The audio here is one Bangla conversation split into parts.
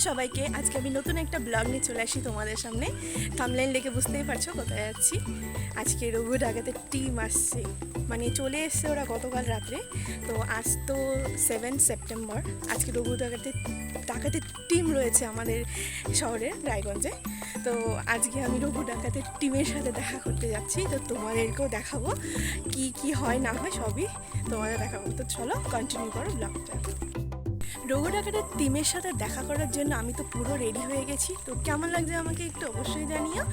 সবাইকে, আজকে আমি নতুন একটা ব্লগ নিয়ে চলে আসি তোমাদের সামনে। থাম্বনেইল দেখে বুঝতেই পারছো কোথায় যাচ্ছি। আজকে রঘু ডাকাতের টিম আসছে, মানে চলে এসছে ওরা গতকাল রাত্রে। তো আজ তো 7 সেপ্টেম্বর, আজকে রঘু ডাকাতের টিম রয়েছে আমাদের শহরের রায়গঞ্জে। তো আজকে আমি রঘু ডাকাতের টিমের সাথে দেখা করতে যাচ্ছি। তো তোমাদেরকেও দেখাবো কি কি হয় না হয়, সবই তোমাদের দেখাবো। তো চলো কন্টিনিউ করো ব্লগটা। রঘু ডাকাতের টিমের সাথে দেখা করার জন্য আমি তো পুরো রেডি হয়ে গেছি। তো কেমন লাগছে আমাকে একটু অবশ্যই জানিও।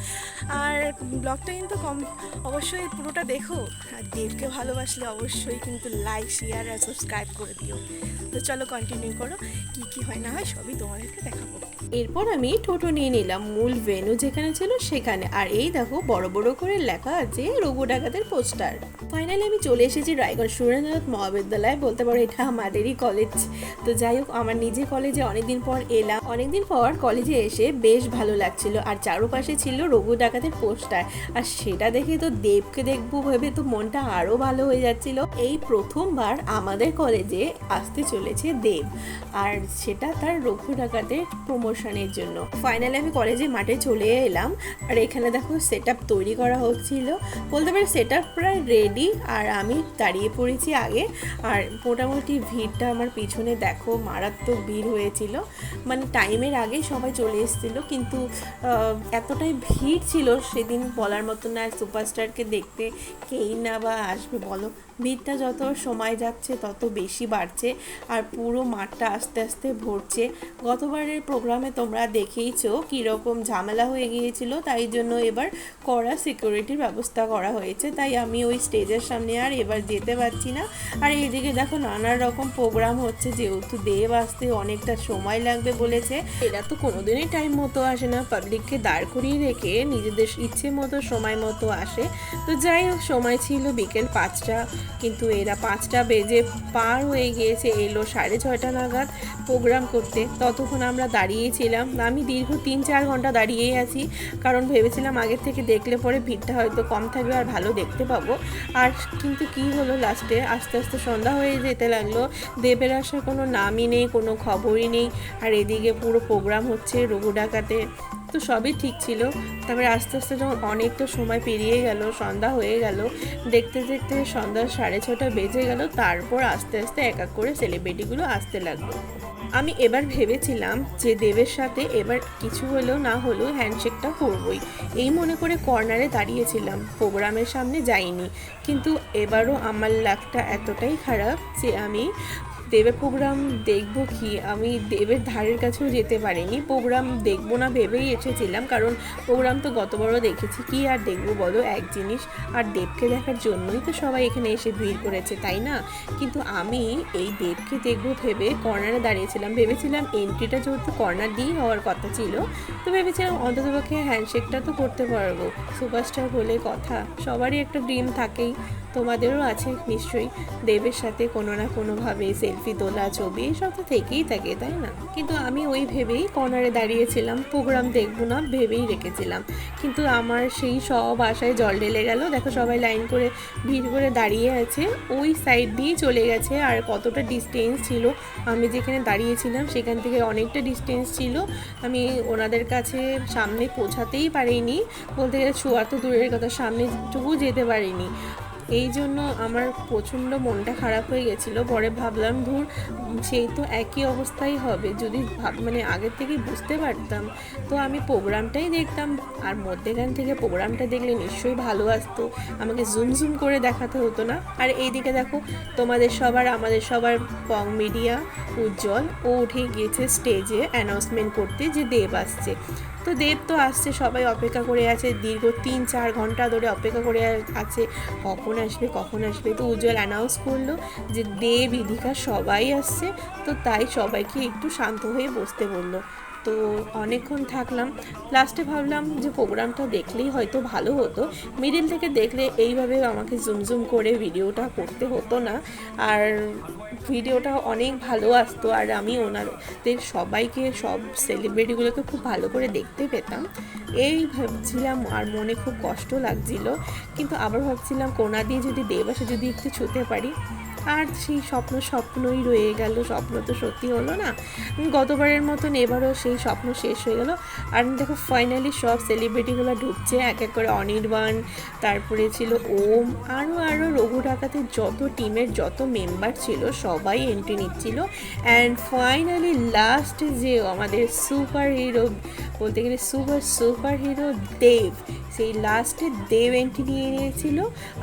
আর ব্লগটা কিন্তু অবশ্যই পুরোটা দেখো। আর দেবকে ভালোবাসলে অবশ্যই কিন্তু লাইক, শেয়ার আর সাবস্ক্রাইব করে দিও। তো চলো কন্টিনিউ করো, কি কি হয় না হয় সবই তোমাদেরকে দেখাবো। এরপর আমি টোটো নিয়ে নিলাম মূল ভেন্যু যেখানে ছিল সেখানে। আর এই দেখো বড় বড় করে লেখা আছে রঘু ডাকাতের পোস্টার। ফাইনালি আমি চলে এসেছি রায়গঞ্জ সুরেন্দ্রনাথ মহাবিদ্যালয়, বলতে পারো এটা আমাদেরই কলেজ। তো যাই হোক, আমার নিজের কলেজে অনেকদিন পর এলাম। অনেকদিন পর কলেজে এসে বেশ ভালো লাগছিল। আর চারপাশে ছিল রঘু ডাকাতের পোস্টার, আর সেটা দেখে তো দেবকে দেখবো ভেবে তো মনটা আরো ভালো হয়ে যাচ্ছিল। এই প্রথমবার আমাদের কলেজে আসতে চলেছে দেব, আর সেটা তার রঘু ডাকাতের প্রমোশনের জন্য। ফাইনালি আমি কলেজের মাঠে চলে এলাম। আর এখানে দেখো সেট আপ তৈরি করা হচ্ছিল, বলতে পারি সেট আপ প্রায় রেডি। আর আমি দাঁড়িয়ে পড়েছি আগে। আর মোটামুটি ভিড়টা আমার পিছনে দেখো, মারাত্মক ভিড় হয়েছিল। মানে টাইমের আগে সবাই চলে এসেছিলো, কিন্তু এতটাই ভিড় ছিল সেদিন বলার মতো না। সুপারস্টারকে দেখতে কেই না বা আসবে বলো। ভিড়টা যত সময় যাচ্ছে তত বেশি বাড়ছে, আর পুরো মাঠটা আস্তে আস্তে ভরছে। গতবারের প্রোগ্রামে তোমরা দেখেইছো কীরকম ঝামেলা হয়ে গিয়েছিল, তাই জন্য এবার কড়া সিকিউরিটির ব্যবস্থা করা হয়েছে। তাই আমি ওই স্টেজের সামনে আর এবার যেতে পারছি না। আর এইদিকে দেখো নানা রকম প্রোগ্রাম হচ্ছে, যেহেতু দেব আসতে অনেকটা সময় লাগবে বলেছে। এরা তো কোনোদিনই টাইম মতো আসে না, পাবলিককে দাঁড় করিয়ে রেখে নিজেদের ইচ্ছে মতো সময় মতো আসে। তো যাই হোক, সময় ছিল বিকেল 5টা, কিন্তু এরা 5টা বেজে পার হয়ে গিয়েছে, এলো 6:30 নাগাদ প্রোগ্রাম করতে। ততক্ষণ আমরা দাঁড়িয়েছিলাম, আমি দীর্ঘ 3-4 ঘন্টা দাঁড়িয়েই আছি, কারণ ভেবেছিলাম আগের থেকে দেখলে পরে ভিড়টা হয়তো কম থাকবে আর ভালো দেখতে পাবো। আর কিন্তু কি হলো, লাস্টে আস্তে আস্তে সন্ধ্যা হয়ে যেতে লাগলো, দেবের আসার কোনো নামই নেই, কোনো খবরই নেই। আর এদিকে পুরো প্রোগ্রাম হচ্ছে রঘু ডাকাতে। তো সবই ঠিক ছিল। তারপরে আস্তে আস্তে যখন অনেকটা সময় পেরিয়ে গেল, সন্ধ্যা হয়ে গেল, দেখতে দেখতে সন্ধ্যা 6:30 বেজে গেল। তারপর আস্তে আস্তে এক এক করে সেলিব্রিটিগুলো আসতে লাগলো। আমি এবার ভেবেছিলাম যে দেবের সাথে এবার কিছু হলেও না হলেও হ্যান্ডশেকটা করবই, এই মনে করে কর্নারে দাঁড়িয়েছিলাম, প্রোগ্রামের সামনে যাইনি। কিন্তু এবারও আমার লাকটা এতটাই খারাপ যে আমি দেবের প্রোগ্রাম দেখবো কি, আমি দেবের ধারের কাছেও যেতে পারিনি। প্রোগ্রাম দেখবো না ভেবেই এসেছিলাম, কারণ প্রোগ্রাম তো গতবারও দেখেছি, কি আর দেখবো বলো এক জিনিস। আর দেবকে দেখার জন্যই তো সবাই এখানে এসে ভিড় করেছে, তাই না? কিন্তু আমি এই দেবকে দেখবো ভেবে কর্নারে দাঁড়িয়েছিলাম। ভেবেছিলাম এন্ট্রিটা যেহেতু কর্নার দিয়েই হওয়ার কথা ছিল, তো ভেবেছিলাম অন্ততপক্ষে হ্যান্ডশেকটা তো করতে পারবো। সুপারস্টার বলে কথা, সবারই একটা ড্রিম থাকেই, তোমাদেরও আছে নিশ্চয়ই, দেবের সাথে কোনো না কোনোভাবে সেলফি তোলা, ছবি এসব তো থেকেই থাকে, তাই না? কিন্তু আমি ওই ভেবেই কর্নারে দাঁড়িয়েছিলাম, প্রোগ্রাম দেখবো না ভেবেই রেখেছিলাম। কিন্তু আমার সেই সব আশায় জল ঢেলে গেল। দেখো সবাই লাইন করে ভিড় করে দাঁড়িয়ে আছে, ওই সাইড দিয়েই চলে গেছে। আর কতটা ডিস্টেন্স ছিল, আমি যেখানে দাঁড়িয়েছিলাম সেখান থেকে অনেকটা ডিস্টেন্স ছিল। আমি ওনাদের কাছে সামনে পৌঁছাতেই পারিনি, বলতে গেলে ছোঁয়া তো দূরের কথা, সামনেটুকু যেতে পারিনি। এই জন্য আমার প্রচণ্ড মনটা খারাপ হয়ে গেছিলো। পরে ভাবলাম ধুর, সেই তো একই অবস্থাই হবে, যদি মানে আগের থেকেই বুঝতে পারতাম তো আমি প্রোগ্রামটাই দেখতাম। আর মধ্যেখান থেকে প্রোগ্রামটা দেখলে নিশ্চয়ই ভালো আসতো, আমাকে জুম জুম করে দেখাতে হতো না। আর এইদিকে দেখো তোমাদের সবার, আমাদের সবার পং মিডিয়া উজ্জ্বল, ও উঠে গিয়েছে স্টেজে অ্যানাউন্সমেন্ট করতে যে দেব আসছে। তো দেব তো আসছে, সবাই অপেক্ষা করে আছে, দীর্ঘ 3-4 ঘন্টা ধরে অপেক্ষা করে আছে কখন আসবে কখন আসবে। তো উজ্জ্বল অ্যানাউন্স করলো যে দেব, ইদিকা সবাই আসছে। তো তাই সবাইকে একটু শান্ত হয়ে বসতে বললো। তো অনেকক্ষণ থাকলাম, লাস্টে ভাবলাম যে প্রোগ্রামটা দেখলেই হয়তো ভালো হতো, মিডিল থেকে দেখলে এইভাবে আমাকে জুম জুম করে ভিডিওটা করতে হতো না, আর ভিডিওটা অনেক ভালো আসতো। আর আমি ওনাদের সবাইকে, সব সেলিব্রিটিগুলোকে খুব ভালো করে দেখতে পেতাম, এই ভাবছিলাম। আর মনে খুব কষ্ট লাগছিল, কিন্তু আবার ভাবছিলাম কোনা দিয়ে যদি দেব আসে যদি একটু ছুঁতে পারি। আর সেই স্বপ্নই রয়ে গেল, স্বপ্ন তো সত্যি হলো না। গতবারের মতন এবারও সেই স্বপ্ন শেষ হয়ে গেল। আর দেখো ফাইনালি সব সেলিব্রিটিগুলো ঢুকছে এক এক করে, অনির্বাণ, তারপরে ছিল ওম, আরও রঘু ডাকাতের যত টিমের যত মেম্বার ছিল সবাই এন্ট্রি নিচ্ছিল। অ্যান্ড ফাইনালি লাস্ট যে আমাদের সুপার হিরো, বলতে গেলে সুপার হিরো দেব, সেই লাস্টে দেব এন্ট্রি নিয়ে নিয়েছিল।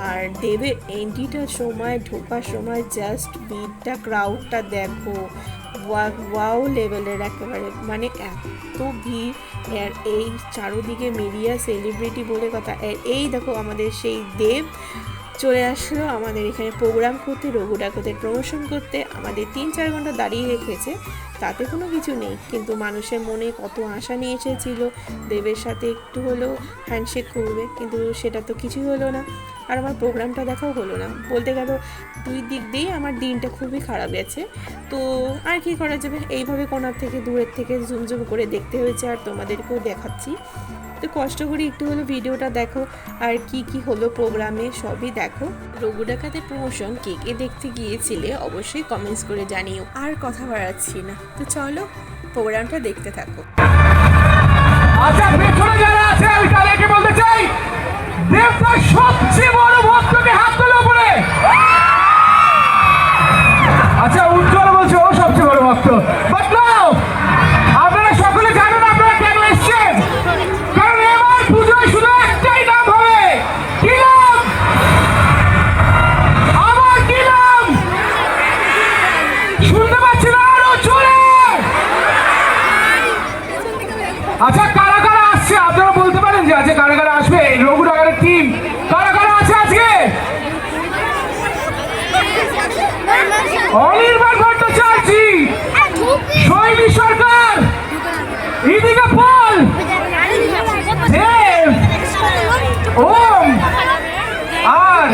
আর দেবের এন্ট্রিটার সময়, ঢোকার সময় জাস্ট ভিড়টা, ক্রাউডটা দেখো, ওয়াও লেভেলের একেবারে, মানে এত ভিড়। আর এই চারোদিকে মিডিয়া, সেলিব্রিটি বলে কথা। এই দেখো আমাদের সেই দেব চলে আসলো আমাদের এখানে প্রোগ্রাম করতে, রঘু ডাকাতের প্রমোশন করতে। আমাদের 3-4 ঘন্টা দাঁড়িয়ে রেখেছে, তাতে কোনো কিছু নেই, কিন্তু মানুষের মনে কত আশা নিয়ে এসেছিল দেবের সাথে একটু হলেও হ্যান্ডশেক করবে, কিন্তু সেটা তো কিছুই হলো না। আর আমার প্রোগ্রামটা দেখাও হলো না। বলতে গেল দুই দিক দিয়েই আমার দিনটা খুবই খারাপ গেছে। তো আর কি করা যাবে, এইভাবে কোনার থেকে দূরের থেকে ঝুমঝুম করে দেখতে হয়েছে, আর তোমাদেরকেও দেখাচ্ছি। তো কষ্ট করে একটু হলো ভিডিওটা দেখো, আর কি কি হলো প্রোগ্রামে সবই দেখো। রঘু ডাকাতের প্রমোশন কে কে দেখতে গিয়েছিলে অবশ্যই কমেন্টস করে জানিও। আর কথা বাড়াচ্ছি না, তো চলো প্রোগ্রামটা দেখতে থাকো। আচ্ছা, পেছনে যারা আছে আমি তাদেরকে বলতে চাই, দেবতার সবচেয়ে বড় ভক্তকে হাত তোলো উপরে। আচ্ছা, উজ্জ্বল বলছে ও সবচেয়ে বড় ভক্ত, বাট নাও আপনারা সকলে জানেন আপনারা কেন এসেছেন, কারণ এবার পুজোয় শুধু একটাই নাম হবে। কি নাম? আমার কি নাম? শুনতে পাচ্ছি না, আরো জোরে। আচ্ছা, কারা কারা আসছে আপনারা বলতে পারেন যে আজকে কারা কারা আসবে? রঘু ডাকাতের টিম কারা কারা আছে আজকে? অনির্বাণ ভট্টাচার্য, শৈলী সরকার, ইদিকা পল, দেব, ওম, আর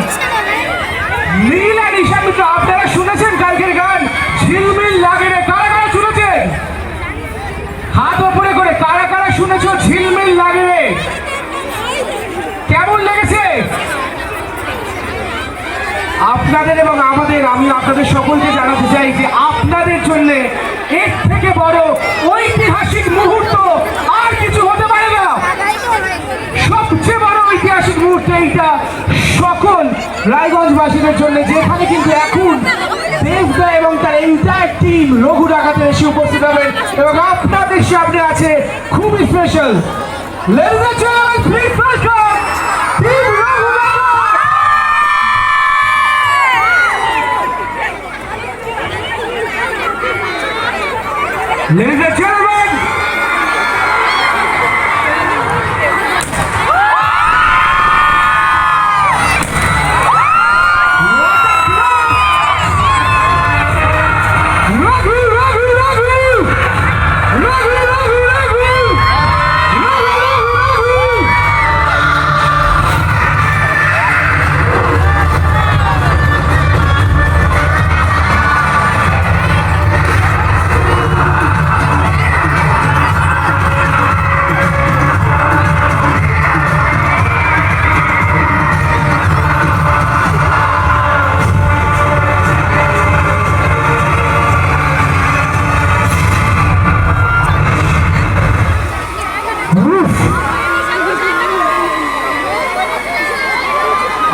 নীলা নিশা মিত্র। আপনারা শুনেছেন কালকের গান ঝিলমিল লাগে রে? কারা কারা শুনেছেন? হাত ওপরে করে কারা কারা শুনেছো ঝিলমিল লাগে রে? কেমন লেগেছে আপনাদের এবং আমাদের? আমি আপনাদের সকলকে জানাতে চাই যে আপনাদের জন্য এর থেকে বড় ঐতিহাসিক মুহূর্ত আর কিছু হতে পারে না। সবচেয়ে বড় ঐতিহাসিক মুহূর্ত এইটা সকল রায়গঞ্জবাসীদের জন্য, যেখানে কিন্তু এখন দেবদা এবং তার এন্টায়ার টিম রঘু ডাকাতে এসে উপস্থিত হবেন এবং আপনাদের সামনে আছে খুবই special. Ladies and gentlemen, please welcome Team Raghu Dakat! Ladies and gentlemen,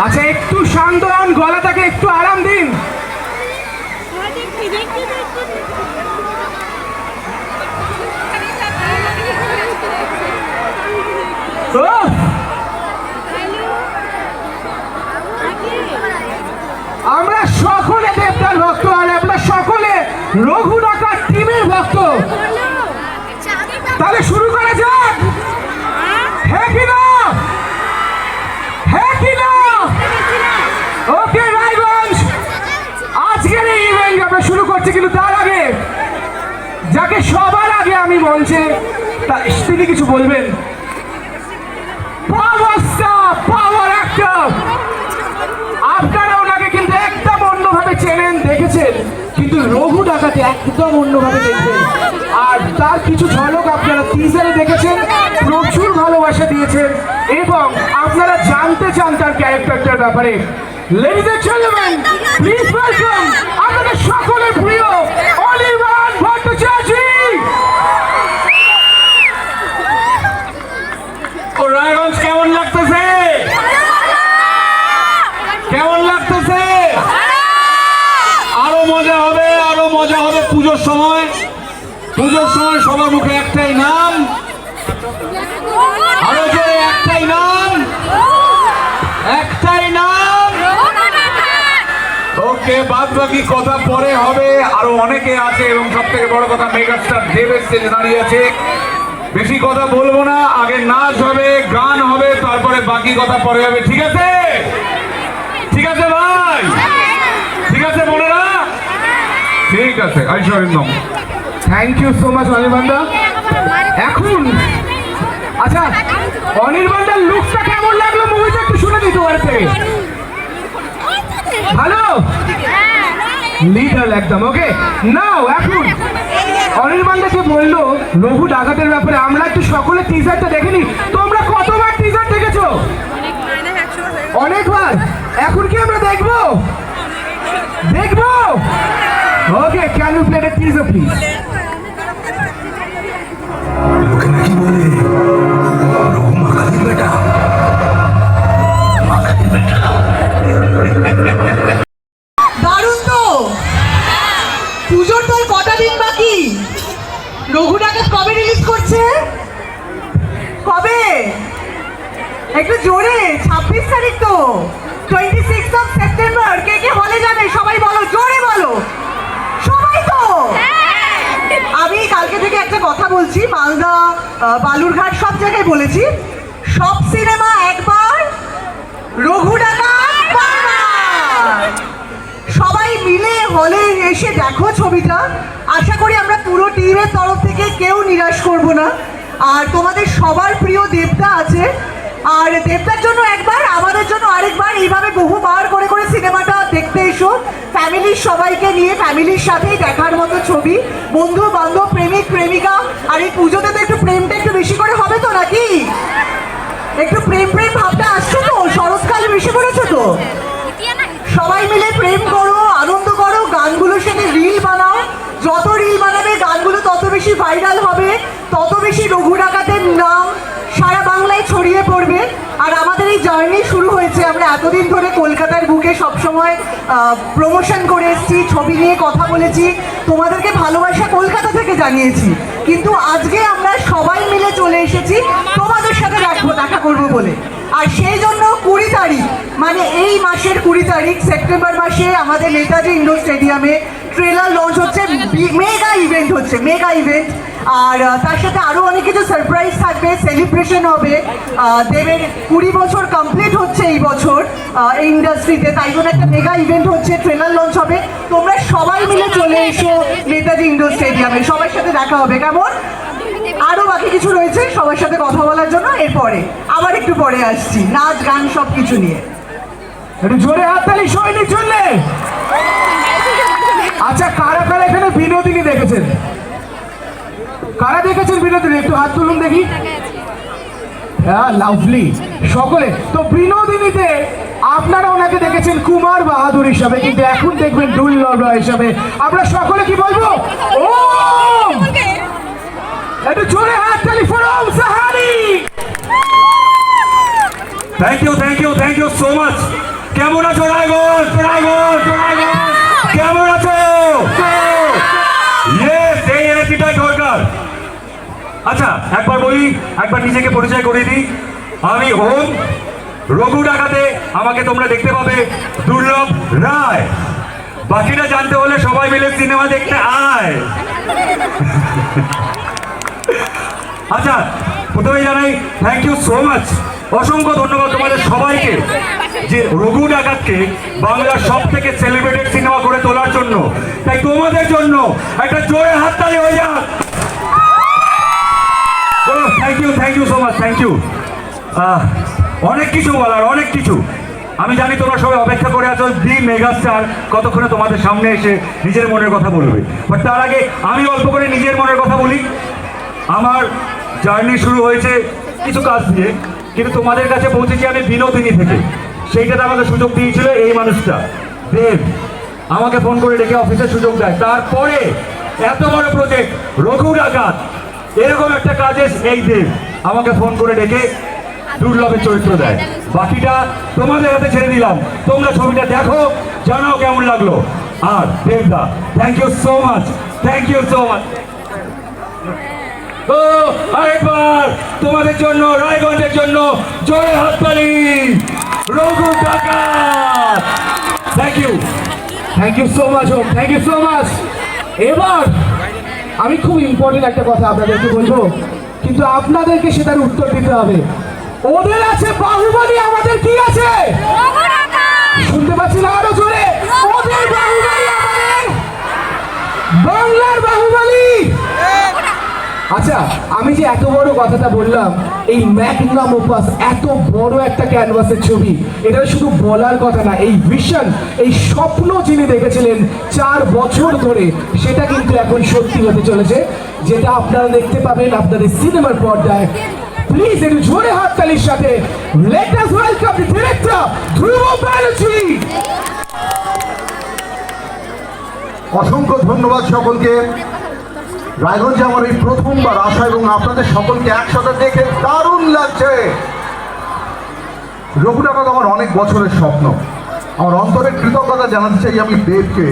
আচ্ছা একটু শান্ত হন, গলাটাকে একটু আরাম দিন। আমরা সকলে দেবতার ভক্ত, আর আমরা সকলে রঘু ডাকাত টিমের ভক্ত। তাহলে শুরু করা যাক। হ্যাঁ কি না? হ্যাঁ কি না? ওকে রায়গঞ্জ, আজকের এই ইভেন্ট আমরা শুরু করছি, কিন্তু তার আগে যাকে সবার আগে আমি বলছি তিনি কিছু বলবেন। পাওয়ার স্টার, পাওয়ার অ্যাক্টর, আপনারা ওনাকে কিন্তু একদম অন্যভাবে চেনেন, দেখেছেন, কিন্তু রঘু ডাকাতে একদম অন্যভাবে দেখবেন। আর তার কিছু ঝলক আপনারা টিজারে দেখেছেন, প্রচুর ভালোবাসা দিয়েছেন এবং আপনারা জানতে চান তার ক্যারেক্টারটার ব্যাপারে। Ladies and gentleman, please welcome আমাদের সকলের প্রিয় অনির্বাণ ভট্টাচার্য। রায়গঞ্জ কেমন লাগতেছে? কেমন লাগতেছে? আরো মজা হবে, আরো মজা হবে পুজোর সময়। পুজোর সময় সবার মুখে একটাই নাম, আরো জোরে একটাই নাম, একটাই নাম। ওকে, বাদ বাকি কথা পরে হবে। আরো অনেকে আছে এবং সব থেকে বড় কথা মেগাস্টার দেবের স্টেজে দাঁড়িয়ে আছে। বেশি কথা বলবো না, আগে নাচ হবে, গান হবে, তারপরে বাকি কথা পরে হবে। ঠিক আছে? ঠিক আছে ভাই? ঠিক আছে বোনেরা? ঠিক আছে। ঐশ্বরিন্দম, থ্যাংক ইউ সো মাচ অনির্বাণদা। এখন আচ্ছা, অনির্বাণদার লুকটা কেমন লাগলো মুভিটা একটু শুনে দিতে পারতে? ভালো লিডার একদম। ওকে, নাও এখন অনির্বাণদা যে বললো রঘু ডাকাতের ব্যাপারে, আমরা একটু সকলে টিজারটা দেখে নি। তোমরা কতবার টিজার দেখেছো? অনেকবার। এখন কি আমরা দেখবো? দেখবো? Okay, can you play the teaser please? লোকে নাকি বলে রঘু মাখাতির বেটা, মাখাতির বেটা। দারুণ তো। পুজোর তোর কটা দিন বাকি? রঘু ডাকাত কবে রিলিজ করছে? কবে? একটু জোরে। 26 তারিখ তো, 26 সেপ্টেম্বর। কে কে হলে যাবে সবাই বলো, জোরে বলো সবাই তো। আমি কালকে থেকে একটা কথা বলছি, মালদা, বালুরঘাট সব জায়গায় বলেছি, সব সিনেমা একবার, রঘু ডাকাত বারবার। সবাই মিলে হলে এসে দেখো ছবিটা। আশা করি আমরা পুরো টিমের তরফ থেকে কেউ নিরাশ করব না। আর তোমাদের সবার প্রিয় দেবদা আছে, আর দেবদার জন্য একবার, আমাদের জন্য আরেকবার, এইভাবে বহুবার করে করে সিনেমাটা দেখতে এসো। ফ্যামিলির সবাইকে নিয়ে, ফ্যামিলির সাথেই দেখার মতো ছবি। বন্ধু বান্ধব, প্রেমিক প্রেমিকা। আর এই পুজোতে তো একটু প্রেমটা একটু বেশি করে হবে তো নাকি? একটু প্রেম প্রেম ভাবটা আসছে তো, শরৎকালে বেশি পড়েছে তো। সবাই মিলে প্রেম করো, আনন্দ করো, গানগুলোর সাথে রিল বানাও। যত রিল বানাবে গানগুলো তত বেশি ভাইরাল হবে, তত বেশি রঘু ডাকাতের নাম সারা বাংলায় ছড়িয়ে পড়বে। আর আমাদের এই জার্নি শুরু হয়েছে, আমরা এতদিন ধরে কলকাতার বুকে সবসময় প্রমোশন করে এসেছি, ছবি নিয়ে কথা বলেছি, তোমাদেরকে ভালোবাসা কলকাতা থেকে জানিয়েছি। কিন্তু আজকে আমরা সবাই মিলে চলে এসেছি তোমাদের সাথে দেখা করবো বলে। আর সেই জন্য 20 তারিখ, মানে এই মাসের 20 তারিখ সেপ্টেম্বর মাসে আমাদের নেতাজি ইন্ডোর স্টেডিয়ামে ট্রেলার লঞ্চ হচ্ছে, মেগা ইভেন্ট হচ্ছে, মেগা ইভেন্ট। আর তার সাথে আরও অনেক কিছু সারপ্রাইজ থাকবে, সেলিব্রেশন হবে। দেবের 20 বছর কমপ্লিট হচ্ছে এই বছর এই ইন্ডাস্ট্রিতে, তাই জন্য একটা মেগা ইভেন্ট হচ্ছে, ট্রেলার লঞ্চ হবে। তোমরা সবাই মিলে চলে এসো নেতাজি ইন্ডোর স্টেডিয়ামে, সবার সাথে দেখা হবে। কেমন? আরো বাকি কিছু রয়েছে সবার সাথে কথা বলার জন্য, এরপরে আবার একটু পরে আসছি, নাচ গান সব কিছু নিয়ে। একটু জোরে হাততালি সৈনিক চললে। আচ্ছা, কারা কারা এখানে বিনোদিনী দেখেছেন? কারা দেখেছেন বিনোদিনী? একটু হাত তুলুন দেখি। হ্যাঁ, লাভলি সকলে। তো বিনোদিনীতে আপনারা ওনাকে দেখেছেন কুমার বাহাদুর হিসাবে, কিন্তু এখন দেখবেন দুর্লভ রয় হিসাবে। আমরা সকলে কি বলবো? ও একটু জোরে হাততালি for Om Sahani. Thank you, thank you, thank you so much. কেমন আছো রায়গঞ্জ? রায়গঞ্জ, রায়গঞ্জ কেমন আছো? ইয়েস, এই এনার্জিটাই দরকার। আচ্ছা, একবার বলি, একবার নিজেকে পরিচয় করিয়ে দিই। আমি ওম। রঘু ডাকাতে আমাকে তোমরা দেখতে পাবে দুর্লভ রায়। বাকিটা জানতে হলে সবাই মিলে সিনেমা দেখতে আয়। আচ্ছা, প্রথমে জানাই থ্যাংক ইউ সো মাচ, অসংখ্য ধন্যবাদ তোমাদের সবাইকে যে রঘু ডাকাতকে বাংলার সব থেকে সেলিব্রেটেড সিনেমা করে তোলার জন্য। তাই তোমাদের জন্য একটা জোরে হাততালি হয়ে যাক। Thank you so much, thank you. অনেক কিছু বলার, অনেক কিছু। আমি জানি তোমরা সবাই অপেক্ষা করে আছো দি মেগাস্টার কতক্ষণে তোমাদের সামনে এসে নিজের মনের কথা বলবে। বাট তার আগে আমি অল্প করে নিজের মনের কথা বলি। আমার জার্নি শুরু হয়েছে কিছু কাজ দিয়ে, কিন্তু তোমাদের কাছে পৌঁছেছি আমি বিনোদিনী থেকে। সেইটাতে আমাকে সুযোগ দিয়েছিল এই মানুষটা, দেব। আমাকে ফোন করে ডেকে অফিসের সুযোগ দেয়, তারপরে এত বড় প্রজেক্ট রঘু ডাকাত এরকম একটা কাজে এই দেব আমাকে ফোন করে ডেকে দুর্লভের চরিত্র দেয়। বাকিটা তোমাদের হাতে ছেড়ে দিলাম, তোমরা ছবিটা দেখো, জানাও কেমন লাগলো। আর দেবদা, thank you so much, thank you so much. ও আরেকবার তোমাদের জন্য, রায়গঞ্জের জন্য জোরে হাততালি। Raghu Dakat, thank you. Thank you so much Om, thank you so much. এবার আমি খুব ইম্পর্টেন্ট একটা কথা আপনাদেরকে বলবো, কিন্তু আপনাদেরকে সেটার উত্তর দিতে হবে। ওদের আছে বাহুবলী, আমাদের কি আছে? শুনতে পাচ্ছি না আরো জোরে? ওদের বাহুবলী, আমাদের বাংলার বাহুবলী। আচ্ছা, আমি যে এত বড় কথাটা বললাম, এই ম্যাগনাম ওপাস এত বড় একটা ক্যানভাসের ছবি, এটা শুধু বলার কথা না, এই ভিশন, এই স্বপ্ন যিনি দেখেছিলেন 4 বছর ধরে, সেটা কিন্তু এখন সত্যি হতে চলেছে, যেটা আপনারা দেখতে পাবেন আপনাদের সিনেমার পর্দায়। প্লিজ একটু জোরে হাততালির সাথে let us welcome the director Dhruba Banerjee. অসংখ্য ধন্যবাদ সকলকে। রায়গঞ্জে আমার এই প্রথমবার আসা এবং আপনাদের সকলকে একসাথে দেখে দারুণ লাগছে। রঘু ডাকাত আমার অনেক বছরের স্বপ্ন। আমার অন্তরের কৃতজ্ঞতা জানাতে চাই আমি দেবকে।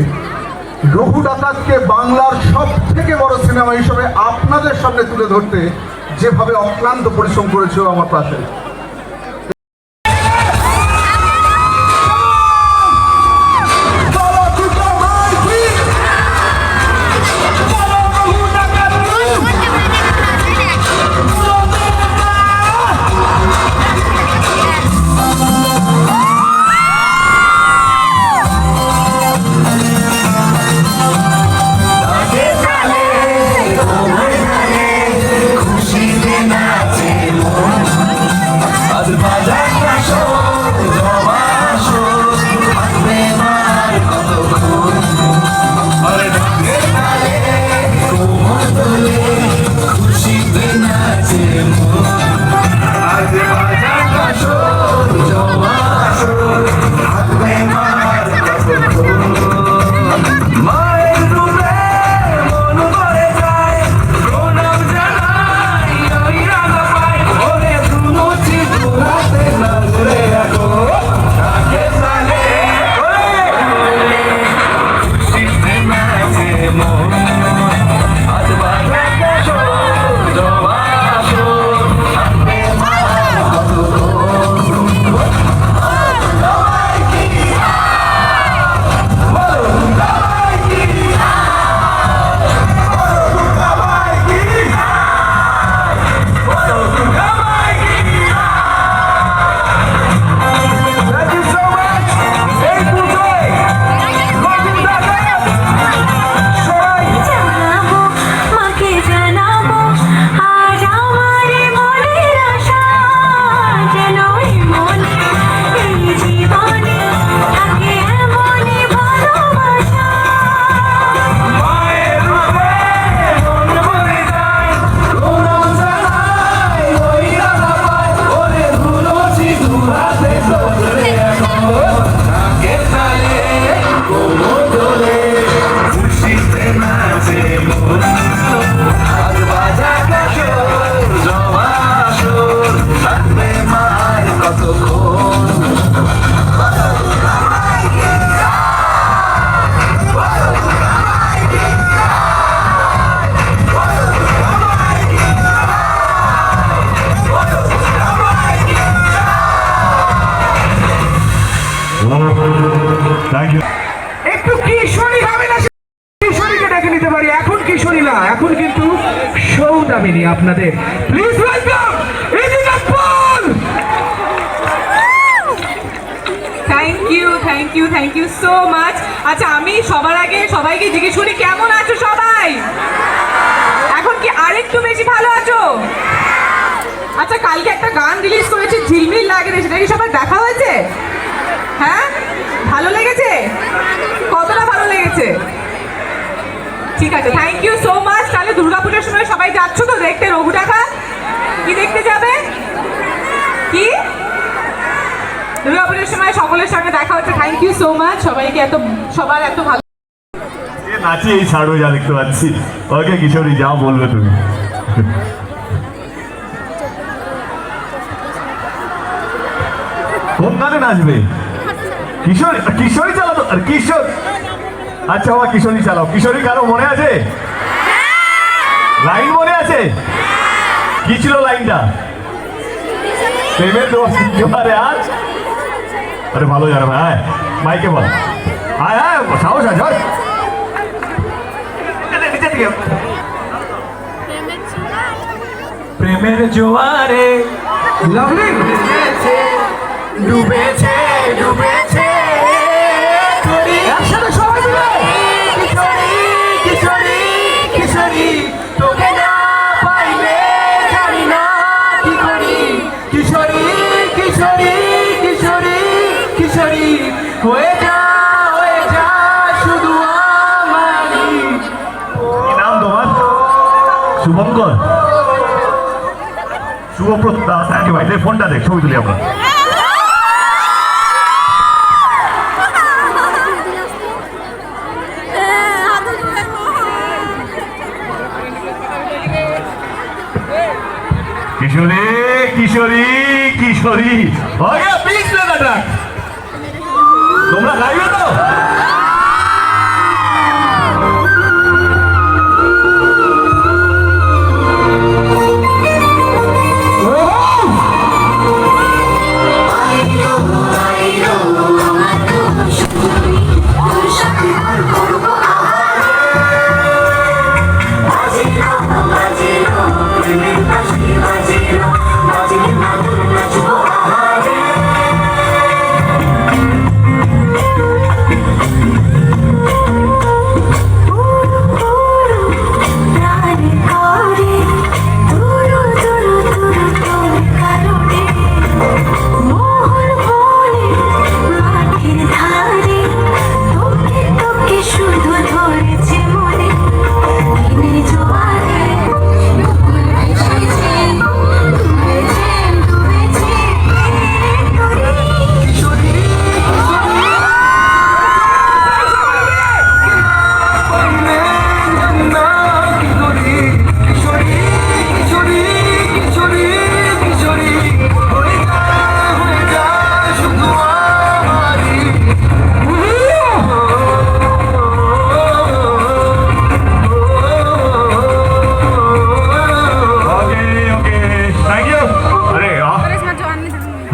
রঘু ডাকাতকে বাংলার সব থেকে বড় সিনেমা হিসেবে আপনাদের সামনে তুলে ধরতে যেভাবে অক্লান্ত পরিশ্রম করেছে আমার পাশে। একটু কিশোরী হবে না, কিশোরীকে ডেকে নিতে পারি। এখন কিশোরী না, এখন কিন্তু সৌদামিনী আপনাদের। Please welcome Idika Pal. Thank you so much. আচ্ছা, আমি সবার আগে সবাইকে জিজ্ঞেস করি কেমন আছো সবাই? এখন কি আরেকটু বেশি ভালো আছো? আচ্ছা, কালকে একটা গান রিলিজ করেছে ঝিলমিল লাগে রে, সেটা কি সবার দেখা হয়েছে? হ্যাঁ, ভালো লেগেছে? কতটা ভালো লেগেছে? ঠিক আছে, থ্যাংক ইউ সো মাচ। তাহলে দুর্গাপূজার সময় সবাই যাচ্ছ তো দেখতে রঘু ডাকাত? কি দেখতে যাবে? কি দুর্গাপূজার সময় সকলের সঙ্গে দেখা হচ্ছে? Thank thank you so much সবাইকে সবার এত ভালো এ নাচি এই ছাড়ো যা দেখতে পাচ্ছি। ওকে কিশোরী যাও বলবে তুমি। কোন গানে নাচবে? কিশোরী কিশোরী চালাতো আর কিশোর। আচ্ছা বাবা কিশোরী চালাও। কিশোরী কারো মনে আছে? লাইন মনে আছে? কি ছিল লাইনটা? প্রেমের জোয়ারে আজ। আরে ভালো জানো ভাই, মাইকে বল। আয় আয় সাহস আছে। প্রেমের জোয়ারে লাভলি ডুবেছে ডুবেছে একসাথে সবাই মিলে কিশোরী কিশোরী কিশোরী তোকে না পাইলে জানি না কি করি। কিশোরী কিশোরী কিশোরী কিশোরী হয়ে যা শুধু আমারই। কি নাম তোমার? শুভঙ্কর, শুভপ্রত্যা। থ্যাংক ইউ ভাই। ফোনটা দেখ, ছবি তুলি আমরা। Kishori Kishori Kishori please play the track. তোমরা গাইবে তো?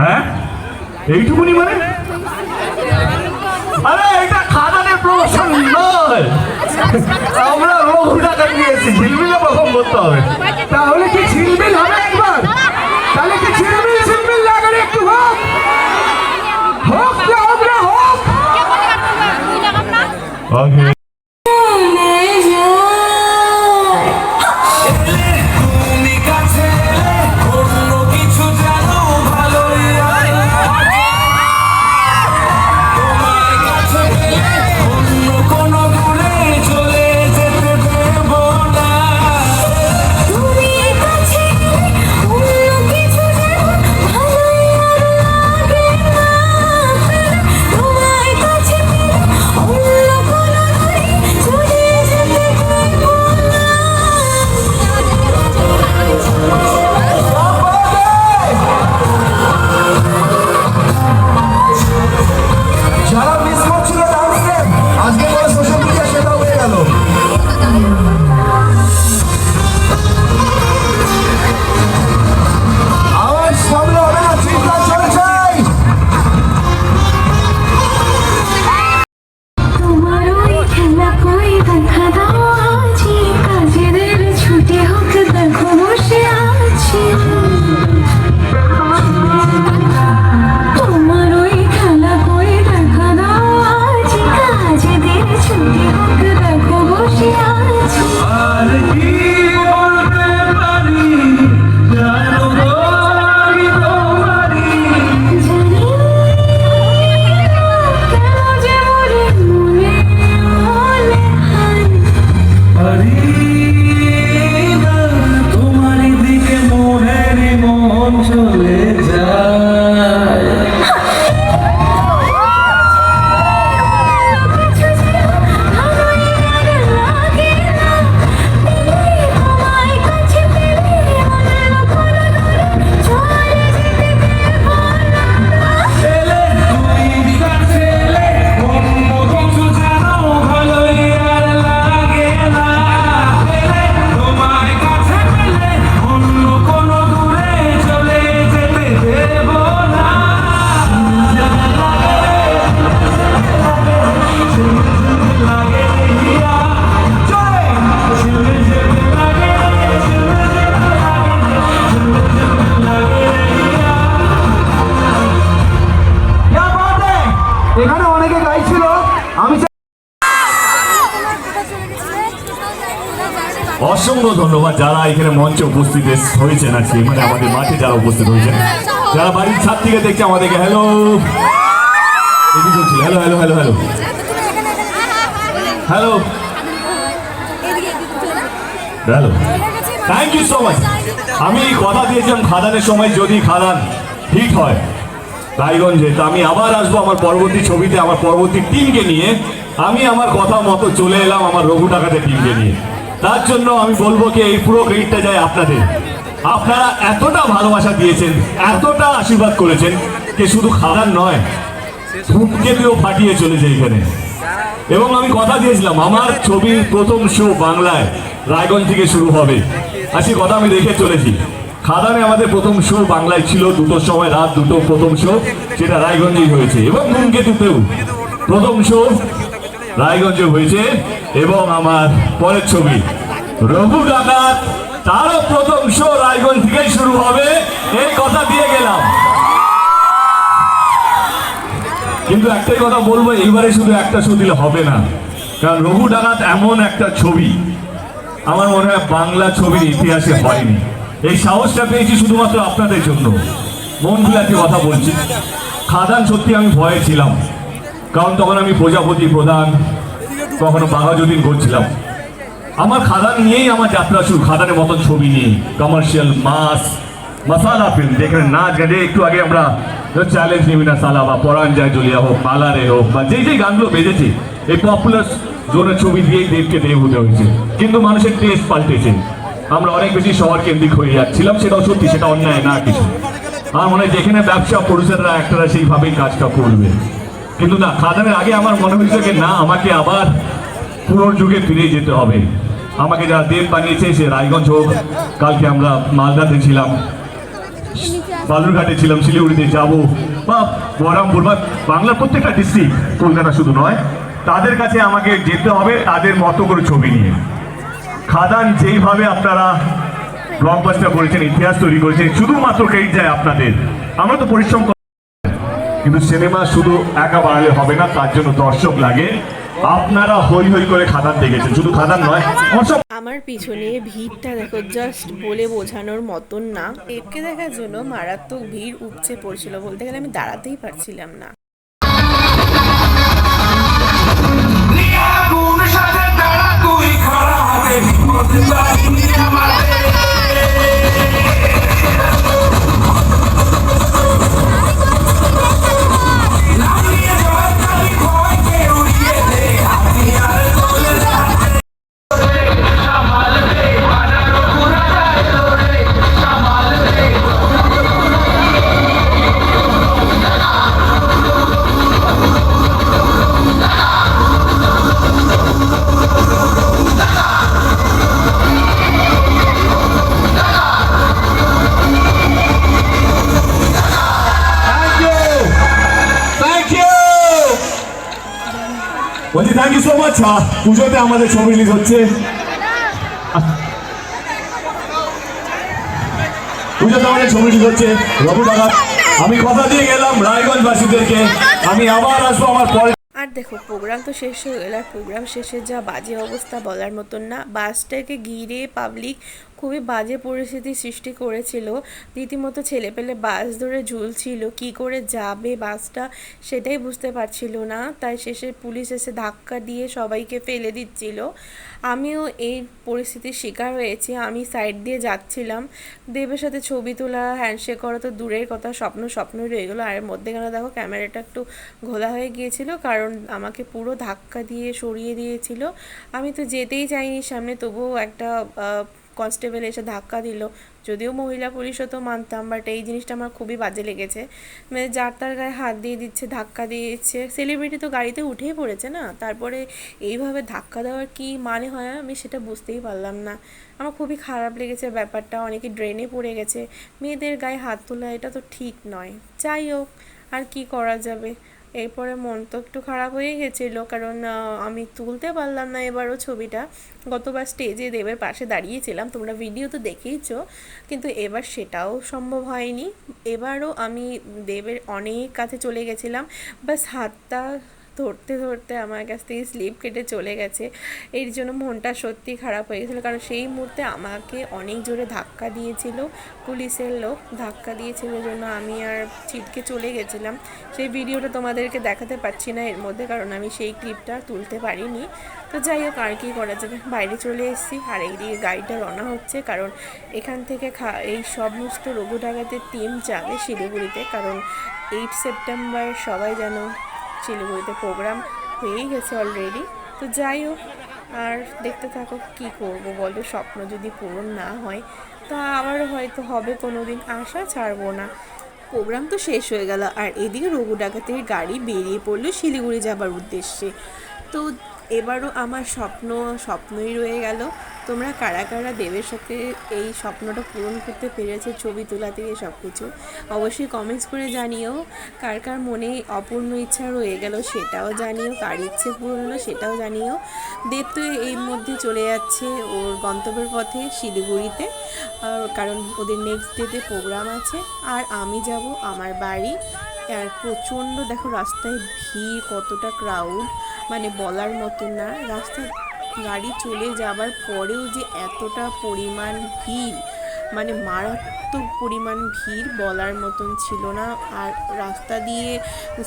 হ্যাঁ এইটুকুনি মানে? আরে এটা খাদানের প্রমোশন নয়, আমরা রঘু ডাকাত নিয়েছি, ঝিলমিলে পারফর্ম করতে হবে। তাহলে কি ঝিলমিল হবে একবার? তাহলে কি ঝিলমিল লাগালে একটু হোক হোক না হোক না হোক। ওকে অসংখ্য ধন্যবাদ যারা এখানে মঞ্চে উপস্থিত হয়েছেন আজকে, মানে আমাদের মাঠে যারা উপস্থিত হয়েছেন, যারা বাড়ির ছাদ থেকে দেখছে আমাদেরকে hello hello hello hello hello hello hello, thank you so much. আমি কথা দিয়েছিলাম খাদানের সময় যদি খাদান হিট হয় রায়গঞ্জে, তো আমি আবার আসবো আমার পরবর্তী ছবিতে, আমার পরবর্তী টিমকে নিয়ে। আমি আমার কথা মতো চলে এলাম আমার রঘু ডাকাতের টিমকে নিয়ে। তার জন্য আমি বলবো কি এই পুরো ক্রেডিটটা যায় আপনাদের। আপনারা এতটা ভালোবাসা দিয়েছেন, এতটা আশীর্বাদ করেছেন যে শুধু খাদান নয়, ধূমকেতুও ফাটিয়ে চলেছে এখানে। এবং আমি কথা দিয়েছিলাম আমার ছবির প্রথম শো বাংলায় রায়গঞ্জ থেকে শুরু হবে, আর সেই কথা আমি রেখে চলেছি। খাদানে আমাদের প্রথম শো বাংলায় ছিল 2টোর সময়, রাত 2টো প্রথম শো, সেটা রায়গঞ্জেই হয়েছে। এবং ধূমকেতুতেও প্রথম শো রায়গঞ্জে হয়েছে। এবং আমার পরের ছবি রঘু ডাকাত, তারও প্রথম শো রায়গঞ্জ থেকেই শুরু হবে, এই কথা দিয়ে গেলাম। কিন্তু একটাই কথা বলবো, এইবারে শুধু একটা শো দিলে হবে না, কারণ রঘু ডাকাত এমন একটা ছবি আমার মনে হয় বাংলা ছবির ইতিহাসে হয়নি। এই সাহসটা পেয়েছি শুধুমাত্র আপনাদের জন্য, মন খুলে একটা কথা বলছি। খাদান সত্যি আমি ভয়ে ছিলাম, কারণ তখন আমি প্রজাপতি প্রধান, কখনো বাঘাযতীন করছিলাম। আমার খাদান নিয়েই আমার যাত্রা শুরু, খাদানের মতন ছবি নিয়ে, কমার্শিয়াল মাস মশালা ফিল্ম। যেখানে নাচ গানে, একটু আগে আমরা চ্যালেঞ্জ নিবি না সালা বা পরাণ যায় জলিয়া হোক, মালারে হোক, বা যেই গানগুলো বেজেছে, এই পপুলার জোনের ছবি দিয়েই দেবকে দেব হতে হয়েছে। কিন্তু মানুষের টেস্ট পাল্টেছে, আমরা অনেক বেশি শহর কেন্দ্রিক হয়ে যাচ্ছিলাম, সেটাও সত্যি, সেটা অন্যায় না কিছু। আমার মনে হয় যেখানে ব্যবসা প্রডিউসাররা একটারা সেইভাবেই কাজটা করবে। কিন্তু না, খাদানের আগে আমার মনে হয়েছে যে না, আমাকে আবার পুরোর যুগে ফিরে যেতে হবে। আমাকে যারা দেব বানিয়েছে, সে রায়গঞ্জ হোক, কালকে আমরা মালদাতে ছিলাম, বালুরঘাটে ছিলাম, শিলিগুড়িতে যাবো, বা বহরমপুর, বা বাংলার প্রত্যেকটা ডিস্ট্রিক্ট, কলকাতা শুধু নয়, তাদের কাছে আমাকে যেতে হবে তাদের মতো করে ছবি নিয়ে। খাদান যেইভাবে আপনারা ব্লকবাস্টার করেছেন, ইতিহাস তৈরি করেছেন, শুধুমাত্র ক্রেডিট যায় আপনাদের। আমরা তো পরিশ্রম, কিন্তু সিনেমা শুধু একা বানালে হবে না, তার জন্য দর্শক লাগে। আপনারা হই হই করে খাদান দেখেছেন, শুধু খাদান নয়, আমার পিছনে ভিড়টা দেখো, জাস্ট বলে বোঝানোর মতন না। দেবকে দেখার জন্য মারাত্মক ভিড় উপচে পড়ছিল, বলতে গেলে আমি দাঁড়াতেই পারছিলাম না। বলছি থ্যাংক ইউ সো মাচ। পুজোতে আমাদের ছবি রিলিজ হচ্ছে, রঘু ডাকাত। আমি কথা দিয়ে গেলাম রায়গঞ্জবাসীদেরকে, আমি আবার আসবো আমার পরে। আর দেখো, প্রোগ্রাম তো শেষ হয়ে গেল, আর প্রোগ্রাম শেষে যা বাজে অবস্থা বলার মতন না। বাসটাকে ঘিরে পাবলিক খুবই বাজে পরিস্থিতি সৃষ্টি করেছিল, রীতিমতো ছেলেপেলে বাস ধরে ঝুলছিল, কি করে যাবে বাসটা সেটাই বুঝতে পারছিল না। তাই শেষে পুলিশ এসে ধাক্কা দিয়ে সবাইকে ফেলে দিচ্ছিল। আমিও এই পরিস্থিতির শিকার হয়েছি। আমি সাইড দিয়ে যাচ্ছিলাম, দেবের সাথে ছবি তোলা, হ্যান্ডশেক করা তো দূরের কথা, স্বপ্নই রয়ে গেলো। আর এর মধ্যেখানে দেখো ক্যামেরাটা একটু ঘোলা হয়ে গিয়েছিল, কারণ আমাকে পুরো ধাক্কা দিয়ে সরিয়ে দিয়েছিল। আমি তো যেতেই চাইনি সামনে, তবুও একটা কনস্টেবল এসে ধাক্কা দিল। যদিও মহিলা পুলিশ হতো মানতাম, বাট এই জিনিসটা আমার খুবই বাজে লেগেছে। মানে যার তার গায়ে হাত দিয়ে দিচ্ছে, ধাক্কা দিয়েছে। সেলিব্রিটি তো গাড়িতে উঠেই পড়েছে না, তারপরে এইভাবে ধাক্কা দেওয়ার কি মানে হয় আমি সেটা বুঝতেই পারলাম না। আমার খুবই খারাপ লেগেছে ব্যাপারটা। অনেকে ড্রেনে পড়ে গেছে, মেয়েদের গায়ে হাত তোলা এটা তো ঠিক নয়। যাই হোক, আর কি করা যাবে। এরপরে মন তো একটু খারাপ হয়ে গেছিলো, কারণ আমি তুলতে পারলাম না এবারও ছবিটা। গতবার স্টেজে দেবের পাশে দাঁড়িয়েছিলাম, তোমরা ভিডিও তো দেখেইছো, কিন্তু এবার সেটাও সম্ভব হয়নি। এবারও আমি দেবের অনেক কাছে চলে গেছিলাম, বাস হাতটা ধরতে ধরতে আমার কাছ থেকে স্লিপ কেটে চলে গেছে। এর জন্য মনটা সত্যি খারাপ হয়ে গেছিলো, কারণ সেই মুহূর্তে আমাকে অনেক জোরে ধাক্কা দিয়েছিল পুলিশের লোক, ধাক্কা দিয়েছিল জন্য আমি আর ছিটকে চলে গেছিলাম। সেই ভিডিওটা তোমাদেরকে দেখাতে পারছি না এর মধ্যে, কারণ আমি সেই ক্লিপটা তুলতে পারিনি। তো যাই হোক, আর কি করা যাবে, বাইরে চলে এসেছি। আর এইদিকে গাড়িটা রওনা হচ্ছে, কারণ এখান থেকে এই সমস্ত রঘু ডাকাতের টিম যাবে শিলিগুড়িতে, কারণ 8 সেপ্টেম্বর সবাই যেন শিলিগুড়িতে প্রোগ্রাম হয়েই গেছে অলরেডি। তো যাই হোক, আর দেখতে থাকো কি করব বলো, স্বপ্ন যদি পূরণ না হয় তা আবার হয়তো হবে কোনো দিন, আশা ছাড়বো না। প্রোগ্রাম তো শেষ হয়ে গেল, আর এদিকে রঘু ডাকাতের গাড়ি বেরিয়ে পড়লো শিলিগুড়ি যাবার উদ্দেশ্যে। তো এবারও আমার স্বপ্নই রয়ে গেল। তোমরা কারা কারা দেবের সাথে এই স্বপ্নটা পূরণ করতে পেরেছে, ছবি তোলা থেকে সব কিছু অবশ্যই কমেন্টস করে জানিও। কার কার মনে অপূর্ণ ইচ্ছা রয়ে গেল সেটাও জানিও, কার ইচ্ছে পূরণ হলো সেটাও জানিও। দেব তো এই মধ্যে চলে যাচ্ছে ওর গন্তব্যের পথে শিলিগুড়িতে, কারণ ওদের নেক্সট ডেতে প্রোগ্রাম আছে। আর আমি যাব আমার বাড়ি। আর প্রচণ্ড দেখো রাস্তায় ভিড়, কতটা ক্রাউড, মানে বলার মতো না। রাস্তায় গাড়ি চলে যাবার পরেও যে এতটা পরিমাণ ভিড়, মানে মারাত্মক পরিমাণ ভিড়, বলার মতন ছিল না। আর রাস্তা দিয়ে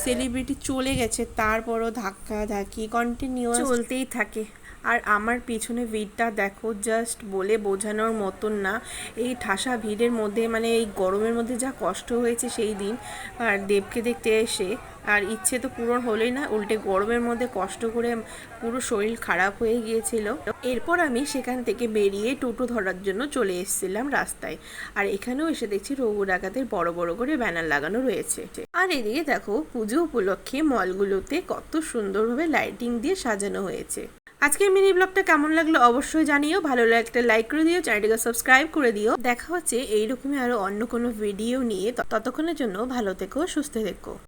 সেলিব্রিটি চলে গেছে, তারপরও ধাক্কা ধাক্কি কন্টিনিউয়াস চলতেই থাকে। আর আমার পিছনে ভিড়টা দেখো, জাস্ট বলে বোঝানোর মতন না। এই ঠাসা ভিড়ের মধ্যে, মানে এই গরমের মধ্যে যা কষ্ট হয়েছে সেই দিন আর দেবকে দেখতে এসে। আর ইচ্ছে তো পূরণ হলোই না, উল্টে গরমের মধ্যে কষ্ট করে পুরো শরীর খারাপ হয়ে গিয়েছিল। এরপর আমি সেখান থেকে বেরিয়ে টোটো ধরার জন্য চলে এসেছিলাম রাস্তায়। আর এখানেও এসে দেখছি রঘু ডাকাতের বড় বড় করে ব্যানার লাগানো রয়েছে। আর এদিকে দেখো, পুজো উপলক্ষে মলগুলোতে কত সুন্দরভাবে লাইটিং দিয়ে সাজানো হয়েছে। আজকের মিনি ব্লগটা কেমন লাগলো অবশ্যই জানিও, ভালো লাগলে একটা লাইক করে দিও, চ্যানেলটিকে সাবস্ক্রাইব করে দিও। দেখা হচ্ছে এইরকমই আরো অন্য কোনো ভিডিও নিয়ে, ততক্ষণের জন্য ভালো থেকো, সুস্থ থেকো।